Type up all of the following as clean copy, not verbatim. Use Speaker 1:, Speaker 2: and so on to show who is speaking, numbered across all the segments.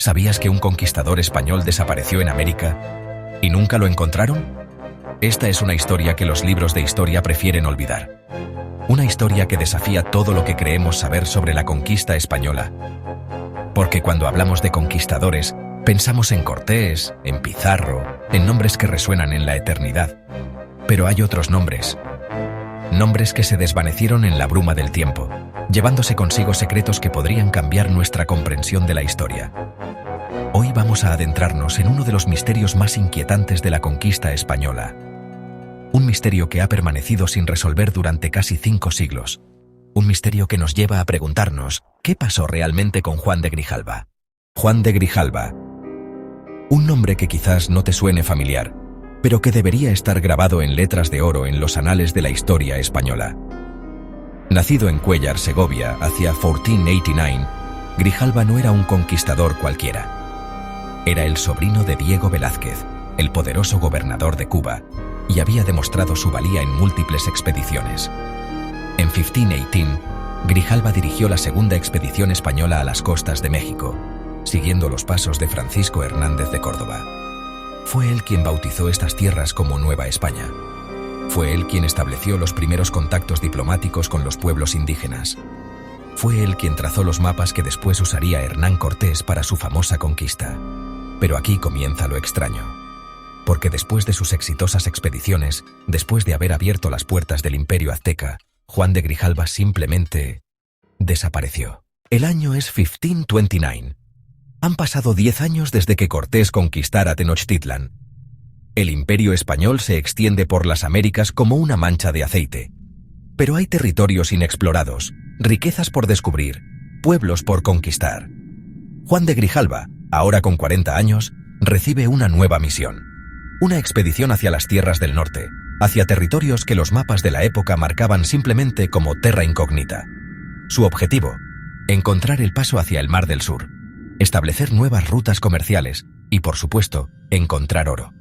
Speaker 1: ¿Sabías que un conquistador español desapareció en América y nunca lo encontraron? Esta es una historia que los libros de historia prefieren olvidar. Una historia que desafía todo lo que creemos saber sobre la conquista española. Porque cuando hablamos de conquistadores, pensamos en Cortés, en Pizarro, en nombres que resuenan en la eternidad. Pero hay otros nombres. Nombres que se desvanecieron en la bruma del tiempo, llevándose consigo secretos que podrían cambiar nuestra comprensión de la historia. Hoy vamos a adentrarnos en uno de los misterios más inquietantes de la conquista española. Un misterio que ha permanecido sin resolver durante casi 5 siglos. Un misterio que nos lleva a preguntarnos, ¿qué pasó realmente con Juan de Grijalva? Juan de Grijalva. Un nombre que quizás no te suene familiar, pero que debería estar grabado en letras de oro en los anales de la historia española. Nacido en Cuéllar, Segovia, hacia 1489, Grijalva no era un conquistador cualquiera. Era el sobrino de Diego Velázquez, el poderoso gobernador de Cuba, y había demostrado su valía en múltiples expediciones. En 1518, Grijalva dirigió la segunda expedición española a las costas de México, siguiendo los pasos de Francisco Hernández de Córdoba. Fue él quien bautizó estas tierras como Nueva España. Fue él quien estableció los primeros contactos diplomáticos con los pueblos indígenas. Fue él quien trazó los mapas que después usaría Hernán Cortés para su famosa conquista. Pero aquí comienza lo extraño. Porque después de sus exitosas expediciones, después de haber abierto las puertas del Imperio Azteca, Juan de Grijalva simplemente desapareció. El año es 1529. Han pasado 10 años desde que Cortés conquistara Tenochtitlan. El Imperio español se extiende por las Américas como una mancha de aceite. Pero hay territorios inexplorados, riquezas por descubrir, pueblos por conquistar. Juan de Grijalva, ahora con 40 años, recibe una nueva misión. Una expedición hacia las tierras del norte, hacia territorios que los mapas de la época marcaban simplemente como terra incógnita. Su objetivo, encontrar el paso hacia el Mar del Sur, establecer nuevas rutas comerciales y, por supuesto, encontrar oro.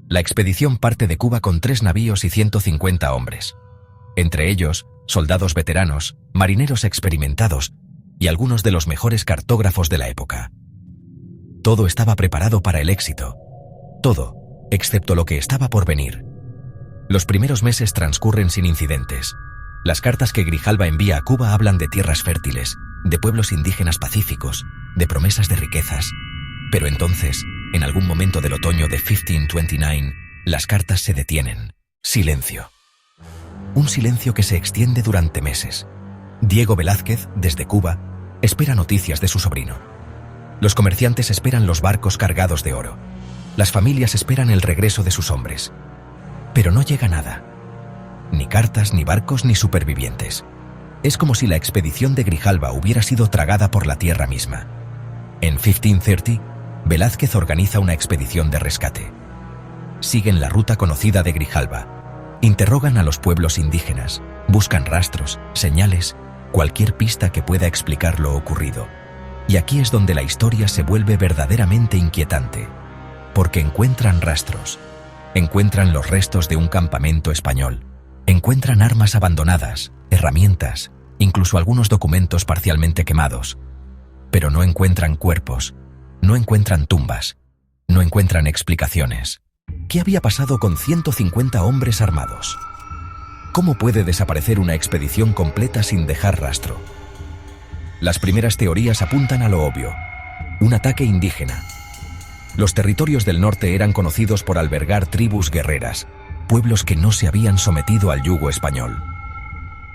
Speaker 1: La expedición parte de Cuba con 3 navíos y 150 hombres. Entre ellos, soldados veteranos, marineros experimentados y algunos de los mejores cartógrafos de la época. Todo estaba preparado para el éxito. Todo, excepto lo que estaba por venir. Los primeros meses transcurren sin incidentes. Las cartas que Grijalva envía a Cuba hablan de tierras fértiles, de pueblos indígenas pacíficos, de promesas de riquezas. Pero entonces, en algún momento del otoño de 1529, las cartas se detienen. Silencio. Un silencio que se extiende durante meses. Diego Velázquez, desde Cuba, espera noticias de su sobrino. Los comerciantes esperan los barcos cargados de oro. Las familias esperan el regreso de sus hombres. Pero no llega nada. Ni cartas, ni barcos, ni supervivientes. Es como si la expedición de Grijalva hubiera sido tragada por la tierra misma. En 1530, Velázquez organiza una expedición de rescate. Siguen la ruta conocida de Grijalva. Interrogan a los pueblos indígenas, buscan rastros, señales, cualquier pista que pueda explicar lo ocurrido. Y aquí es donde la historia se vuelve verdaderamente inquietante. Porque encuentran rastros. Encuentran los restos de un campamento español. Encuentran armas abandonadas, herramientas, incluso algunos documentos parcialmente quemados. Pero no encuentran cuerpos, no encuentran tumbas, no encuentran explicaciones. ¿Qué había pasado con 150 hombres armados? ¿Cómo puede desaparecer una expedición completa sin dejar rastro? Las primeras teorías apuntan a lo obvio: un ataque indígena. Los territorios del norte eran conocidos por albergar tribus guerreras, pueblos que no se habían sometido al yugo español.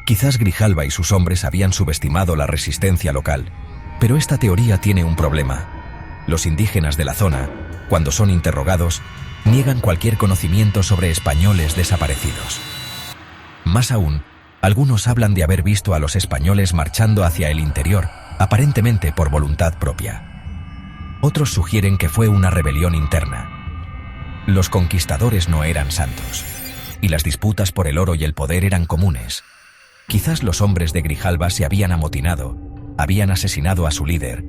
Speaker 1: Quizás Grijalva y sus hombres habían subestimado la resistencia local, pero esta teoría tiene un problema. Los indígenas de la zona, cuando son interrogados, niegan cualquier conocimiento sobre españoles desaparecidos. Más aún, algunos hablan de haber visto a los españoles marchando hacia el interior, aparentemente por voluntad propia. Otros sugieren que fue una rebelión interna. Los conquistadores no eran santos, y las disputas por el oro y el poder eran comunes. Quizás los hombres de Grijalva se habían amotinado, habían asesinado a su líder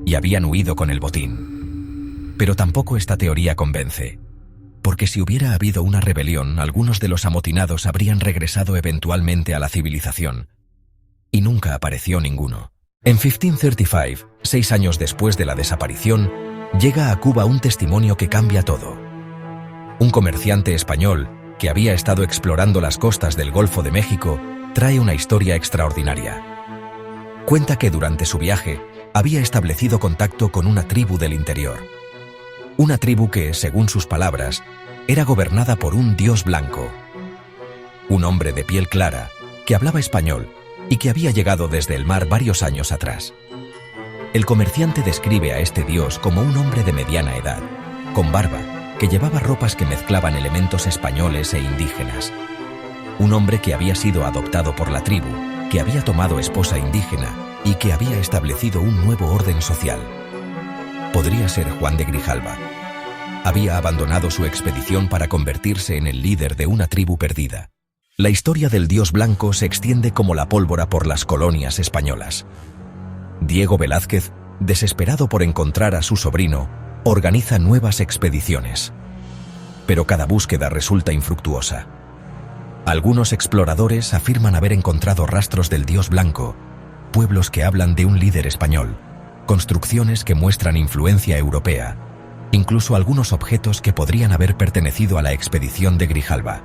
Speaker 1: y habían huido con el botín. Pero tampoco esta teoría convence, porque si hubiera habido una rebelión, algunos de los amotinados habrían regresado eventualmente a la civilización, y nunca apareció ninguno. En 1535, 6 años después de la desaparición, llega a Cuba un testimonio que cambia todo. Un comerciante español, que había estado explorando las costas del Golfo de México, trae una historia extraordinaria. Cuenta que durante su viaje había establecido contacto con una tribu del interior. Una tribu que, según sus palabras, era gobernada por un dios blanco. Un hombre de piel clara, que hablaba español y que había llegado desde el mar varios años atrás. El comerciante describe a este dios como un hombre de mediana edad, con barba, que llevaba ropas que mezclaban elementos españoles e indígenas. Un hombre que había sido adoptado por la tribu, que había tomado esposa indígena y que había establecido un nuevo orden social. Podría ser Juan de Grijalva. Había abandonado su expedición para convertirse en el líder de una tribu perdida. La historia del dios blanco se extiende como la pólvora por las colonias españolas. Diego Velázquez, desesperado por encontrar a su sobrino, organiza nuevas expediciones. Pero cada búsqueda resulta infructuosa. Algunos exploradores afirman haber encontrado rastros del dios blanco, pueblos que hablan de un líder español, construcciones que muestran influencia europea, incluso algunos objetos que podrían haber pertenecido a la expedición de Grijalva.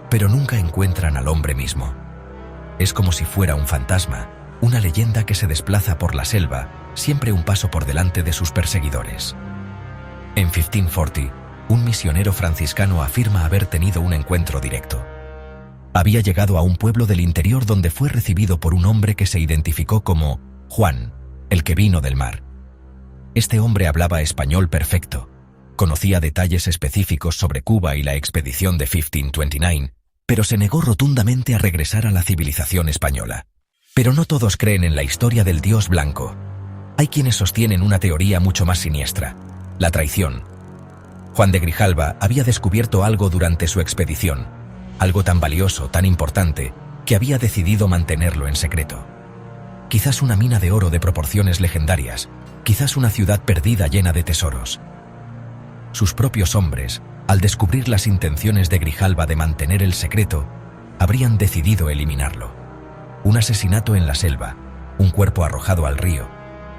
Speaker 1: Pero nunca encuentran al hombre mismo. Es como si fuera un fantasma, una leyenda que se desplaza por la selva, siempre un paso por delante de sus perseguidores. En 1540, un misionero franciscano afirma haber tenido un encuentro directo. Había llegado a un pueblo del interior donde fue recibido por un hombre que se identificó como Juan, el que vino del mar. Este hombre hablaba español perfecto, conocía detalles específicos sobre Cuba y la expedición de 1529, pero se negó rotundamente a regresar a la civilización española. Pero no todos creen en la historia del dios blanco. Hay quienes sostienen una teoría mucho más siniestra: la traición. Juan de Grijalva había descubierto algo durante su expedición, algo tan valioso, tan importante, que había decidido mantenerlo en secreto. Quizás una mina de oro de proporciones legendarias, quizás una ciudad perdida llena de tesoros. Sus propios hombres, al descubrir las intenciones de Grijalva de mantener el secreto, habrían decidido eliminarlo. Un asesinato en la selva, un cuerpo arrojado al río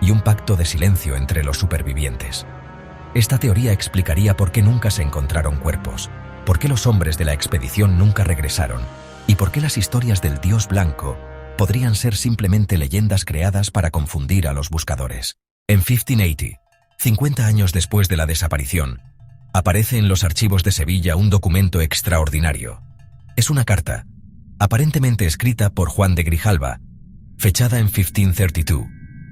Speaker 1: y un pacto de silencio entre los supervivientes. Esta teoría explicaría por qué nunca se encontraron cuerpos, por qué los hombres de la expedición nunca regresaron y por qué las historias del dios blanco podrían ser simplemente leyendas creadas para confundir a los buscadores. En 1580, 50 años después de la desaparición, aparece en los archivos de Sevilla un documento extraordinario. Es una carta, aparentemente escrita por Juan de Grijalva, fechada en 1532,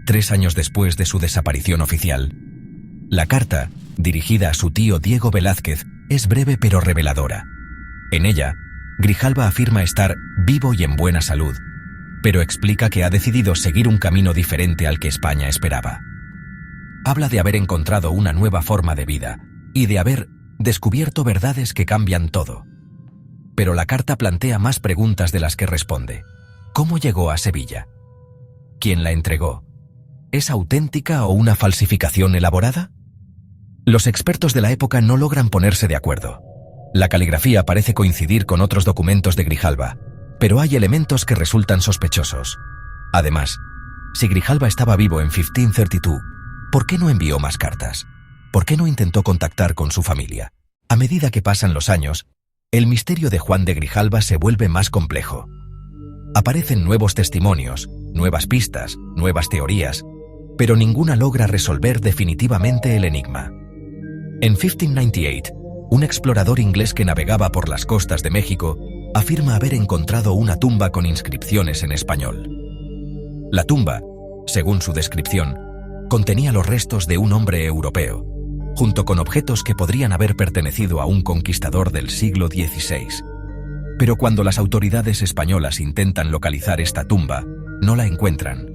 Speaker 1: 3 años después de su desaparición oficial. La carta, dirigida a su tío Diego Velázquez, es breve pero reveladora. En ella, Grijalva afirma estar vivo y en buena salud, pero explica que ha decidido seguir un camino diferente al que España esperaba. Habla de haber encontrado una nueva forma de vida y de haber descubierto verdades que cambian todo. Pero la carta plantea más preguntas de las que responde. ¿Cómo llegó a Sevilla? ¿Quién la entregó? ¿Es auténtica o una falsificación elaborada? Los expertos de la época no logran ponerse de acuerdo. La caligrafía parece coincidir con otros documentos de Grijalva, pero hay elementos que resultan sospechosos. Además, si Grijalva estaba vivo en 1532, ¿por qué no envió más cartas? ¿Por qué no intentó contactar con su familia? A medida que pasan los años, el misterio de Juan de Grijalva se vuelve más complejo. Aparecen nuevos testimonios, nuevas pistas, nuevas teorías, pero ninguna logra resolver definitivamente el enigma. En 1598, un explorador inglés que navegaba por las costas de México afirma haber encontrado una tumba con inscripciones en español. La tumba, según su descripción, contenía los restos de un hombre europeo, junto con objetos que podrían haber pertenecido a un conquistador del siglo XVI. Pero cuando las autoridades españolas intentan localizar esta tumba, no la encuentran.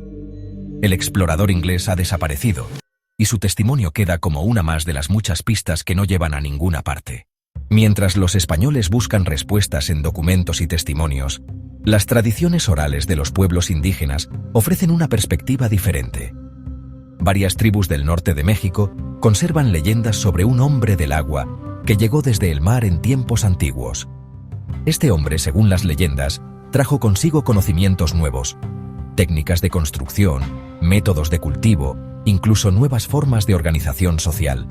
Speaker 1: El explorador inglés ha desaparecido, y su testimonio queda como una más de las muchas pistas que no llevan a ninguna parte. Mientras los españoles buscan respuestas en documentos y testimonios, las tradiciones orales de los pueblos indígenas ofrecen una perspectiva diferente. Varias tribus del norte de México conservan leyendas sobre un hombre del agua que llegó desde el mar en tiempos antiguos. Este hombre, según las leyendas, trajo consigo conocimientos nuevos, técnicas de construcción, métodos de cultivo, incluso nuevas formas de organización social.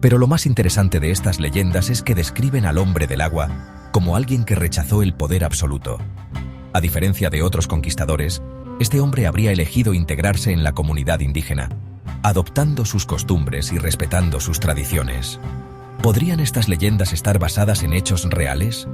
Speaker 1: Pero lo más interesante de estas leyendas es que describen al hombre del agua como alguien que rechazó el poder absoluto. A diferencia de otros conquistadores, este hombre habría elegido integrarse en la comunidad indígena, adoptando sus costumbres y respetando sus tradiciones. ¿Podrían estas leyendas estar basadas en hechos reales?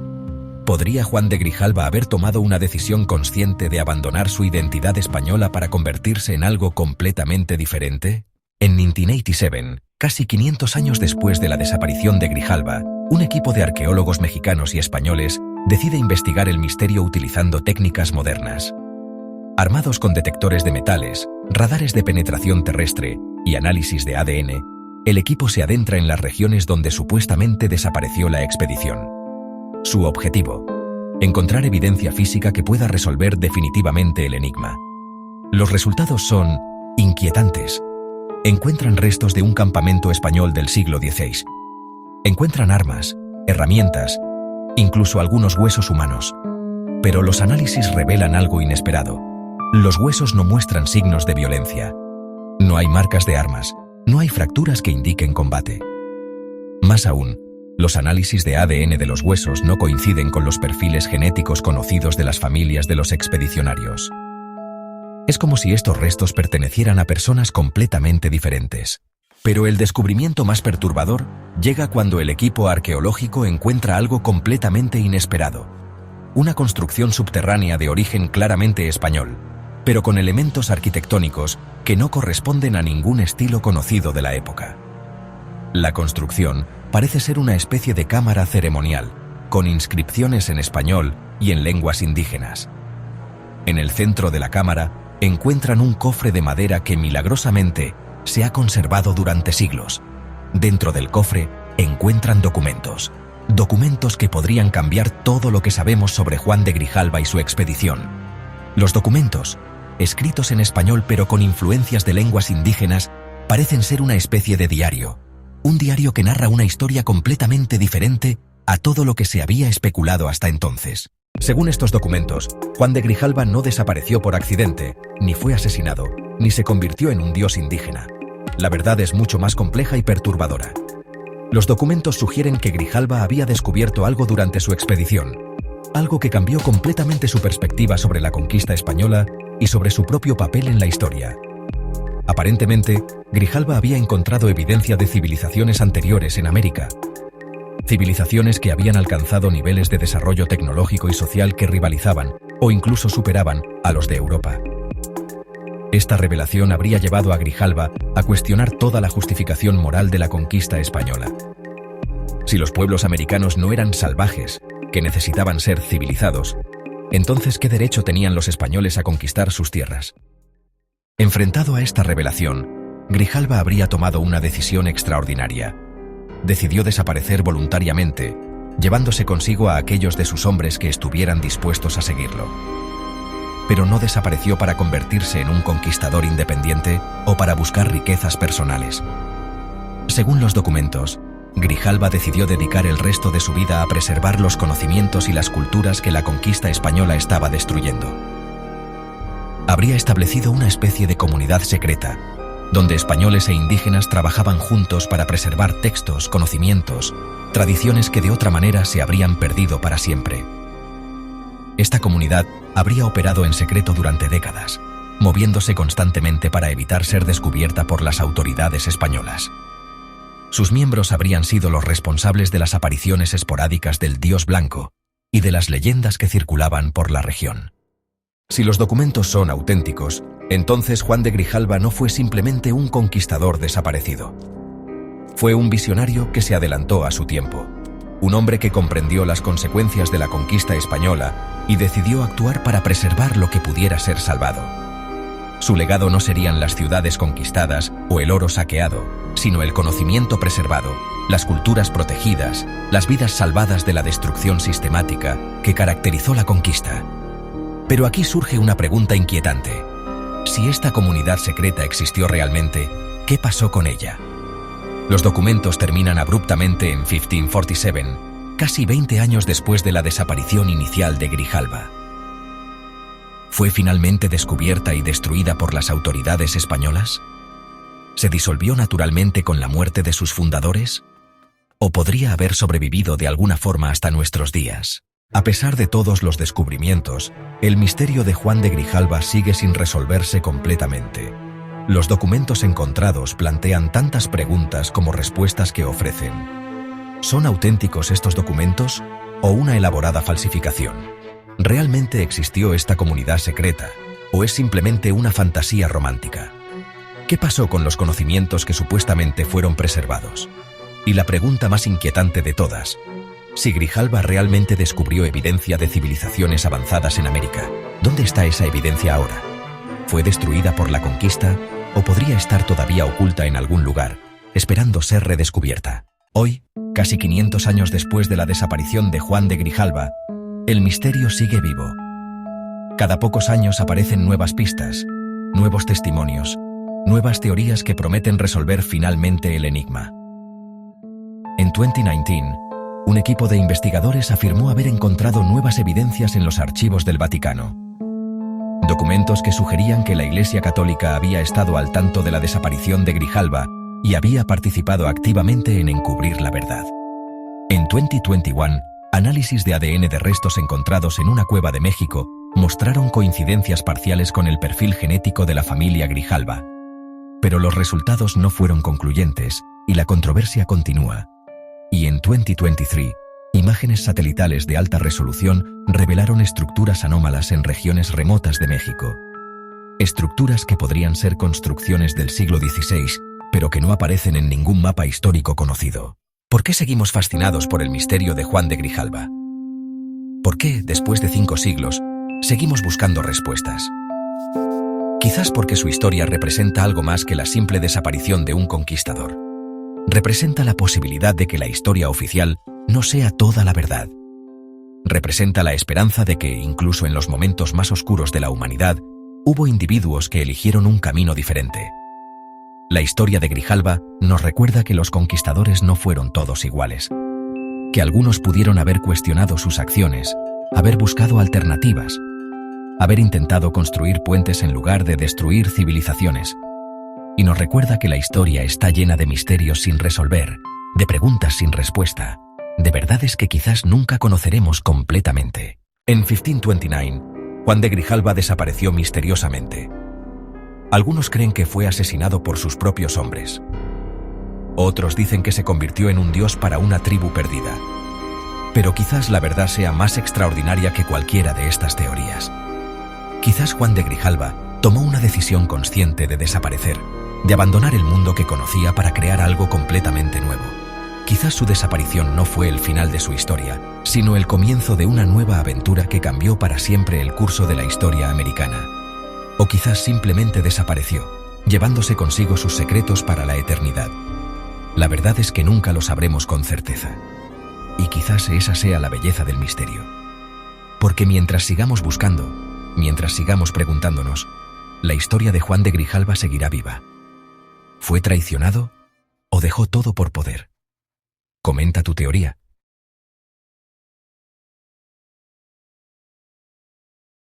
Speaker 1: ¿Podría Juan de Grijalva haber tomado una decisión consciente de abandonar su identidad española para convertirse en algo completamente diferente? En 1987, casi 500 años después de la desaparición de Grijalva, un equipo de arqueólogos mexicanos y españoles decide investigar el misterio utilizando técnicas modernas. Armados con detectores de metales, radares de penetración terrestre y análisis de ADN, el equipo se adentra en las regiones donde supuestamente desapareció la expedición. Su objetivo: encontrar evidencia física que pueda resolver definitivamente el enigma. Los resultados son inquietantes. Encuentran restos de un campamento español del siglo XVI. Encuentran armas, herramientas, incluso algunos huesos humanos. Pero los análisis revelan algo inesperado. Los huesos no muestran signos de violencia. No hay marcas de armas, no hay fracturas que indiquen combate. Más aún, los análisis de ADN de los huesos no coinciden con los perfiles genéticos conocidos de las familias de los expedicionarios. Es como si estos restos pertenecieran a personas completamente diferentes. Pero el descubrimiento más perturbador llega cuando el equipo arqueológico encuentra algo completamente inesperado. Una construcción subterránea de origen claramente español, pero con elementos arquitectónicos que no corresponden a ningún estilo conocido de la época. La construcción parece ser una especie de cámara ceremonial, con inscripciones en español y en lenguas indígenas. En el centro de la cámara encuentran un cofre de madera que milagrosamente se ha conservado durante siglos. Dentro del cofre encuentran documentos que podrían cambiar todo lo que sabemos sobre Juan de Grijalva y su expedición. Los documentos, escritos en español pero con influencias de lenguas indígenas, parecen ser una especie de diario. Un diario que narra una historia completamente diferente a todo lo que se había especulado hasta entonces. Según estos documentos, Juan de Grijalva no desapareció por accidente, ni fue asesinado, ni se convirtió en un dios indígena. La verdad es mucho más compleja y perturbadora. Los documentos sugieren que Grijalva había descubierto algo durante su expedición, algo que cambió completamente su perspectiva sobre la conquista española y sobre su propio papel en la historia. Aparentemente, Grijalva había encontrado evidencia de civilizaciones anteriores en América. Civilizaciones que habían alcanzado niveles de desarrollo tecnológico y social que rivalizaban, o incluso superaban, a los de Europa. Esta revelación habría llevado a Grijalva a cuestionar toda la justificación moral de la conquista española. Si los pueblos americanos no eran salvajes, que necesitaban ser civilizados, entonces ¿qué derecho tenían los españoles a conquistar sus tierras? Enfrentado a esta revelación, Grijalva habría tomado una decisión extraordinaria. Decidió desaparecer voluntariamente, llevándose consigo a aquellos de sus hombres que estuvieran dispuestos a seguirlo. Pero no desapareció para convertirse en un conquistador independiente o para buscar riquezas personales. Según los documentos, Grijalva decidió dedicar el resto de su vida a preservar los conocimientos y las culturas que la conquista española estaba destruyendo. Habría establecido una especie de comunidad secreta, donde españoles e indígenas trabajaban juntos para preservar textos, conocimientos, tradiciones que de otra manera se habrían perdido para siempre. Esta comunidad habría operado en secreto durante décadas, moviéndose constantemente para evitar ser descubierta por las autoridades españolas. Sus miembros habrían sido los responsables de las apariciones esporádicas del Dios Blanco y de las leyendas que circulaban por la región. Si los documentos son auténticos, entonces Juan de Grijalva no fue simplemente un conquistador desaparecido. Fue un visionario que se adelantó a su tiempo, un hombre que comprendió las consecuencias de la conquista española y decidió actuar para preservar lo que pudiera ser salvado. Su legado no serían las ciudades conquistadas o el oro saqueado, sino el conocimiento preservado, las culturas protegidas, las vidas salvadas de la destrucción sistemática que caracterizó la conquista. Pero aquí surge una pregunta inquietante. Si esta comunidad secreta existió realmente, ¿qué pasó con ella? Los documentos terminan abruptamente en 1547, casi 20 años después de la desaparición inicial de Grijalva. ¿Fue finalmente descubierta y destruida por las autoridades españolas? ¿Se disolvió naturalmente con la muerte de sus fundadores? ¿O podría haber sobrevivido de alguna forma hasta nuestros días? A pesar de todos los descubrimientos, el misterio de Juan de Grijalva sigue sin resolverse completamente. Los documentos encontrados plantean tantas preguntas como respuestas que ofrecen. ¿Son auténticos estos documentos o una elaborada falsificación? ¿Realmente existió esta comunidad secreta o es simplemente una fantasía romántica? ¿Qué pasó con los conocimientos que supuestamente fueron preservados? Y la pregunta más inquietante de todas: si Grijalva realmente descubrió evidencia de civilizaciones avanzadas en América, ¿dónde está esa evidencia ahora? ¿Fue destruida por la conquista o podría estar todavía oculta en algún lugar, esperando ser redescubierta? Hoy, casi 500 años después de la desaparición de Juan de Grijalva, el misterio sigue vivo. Cada pocos años aparecen nuevas pistas, nuevos testimonios, nuevas teorías que prometen resolver finalmente el enigma. En 2019, un equipo de investigadores afirmó haber encontrado nuevas evidencias en los archivos del Vaticano. Documentos que sugerían que la Iglesia Católica había estado al tanto de la desaparición de Grijalva y había participado activamente en encubrir la verdad. En 2021, análisis de ADN de restos encontrados en una cueva de México mostraron coincidencias parciales con el perfil genético de la familia Grijalva. Pero los resultados no fueron concluyentes y la controversia continúa. Y en 2023, imágenes satelitales de alta resolución revelaron estructuras anómalas en regiones remotas de México. Estructuras que podrían ser construcciones del siglo XVI, pero que no aparecen en ningún mapa histórico conocido. ¿Por qué seguimos fascinados por el misterio de Juan de Grijalva? ¿Por qué, después de 5 siglos, seguimos buscando respuestas? Quizás porque su historia representa algo más que la simple desaparición de un conquistador. Representa la posibilidad de que la historia oficial no sea toda la verdad. Representa la esperanza de que, incluso en los momentos más oscuros de la humanidad, hubo individuos que eligieron un camino diferente. La historia de Grijalva nos recuerda que los conquistadores no fueron todos iguales, que algunos pudieron haber cuestionado sus acciones, haber buscado alternativas, haber intentado construir puentes en lugar de destruir civilizaciones. Y nos recuerda que la historia está llena de misterios sin resolver, de preguntas sin respuesta, de verdades que quizás nunca conoceremos completamente. En 1529, Juan de Grijalva desapareció misteriosamente. Algunos creen que fue asesinado por sus propios hombres. Otros dicen que se convirtió en un dios para una tribu perdida. Pero quizás la verdad sea más extraordinaria que cualquiera de estas teorías. Quizás Juan de Grijalva tomó una decisión consciente de desaparecer, de abandonar el mundo que conocía para crear algo completamente nuevo. Quizás su desaparición no fue el final de su historia, sino el comienzo de una nueva aventura que cambió para siempre el curso de la historia americana. O quizás simplemente desapareció, llevándose consigo sus secretos para la eternidad. La verdad es que nunca lo sabremos con certeza. Y quizás esa sea la belleza del misterio. Porque mientras sigamos buscando, mientras sigamos preguntándonos, la historia de Juan de Grijalva seguirá viva. ¿Fue traicionado o dejó todo por poder? Comenta tu teoría.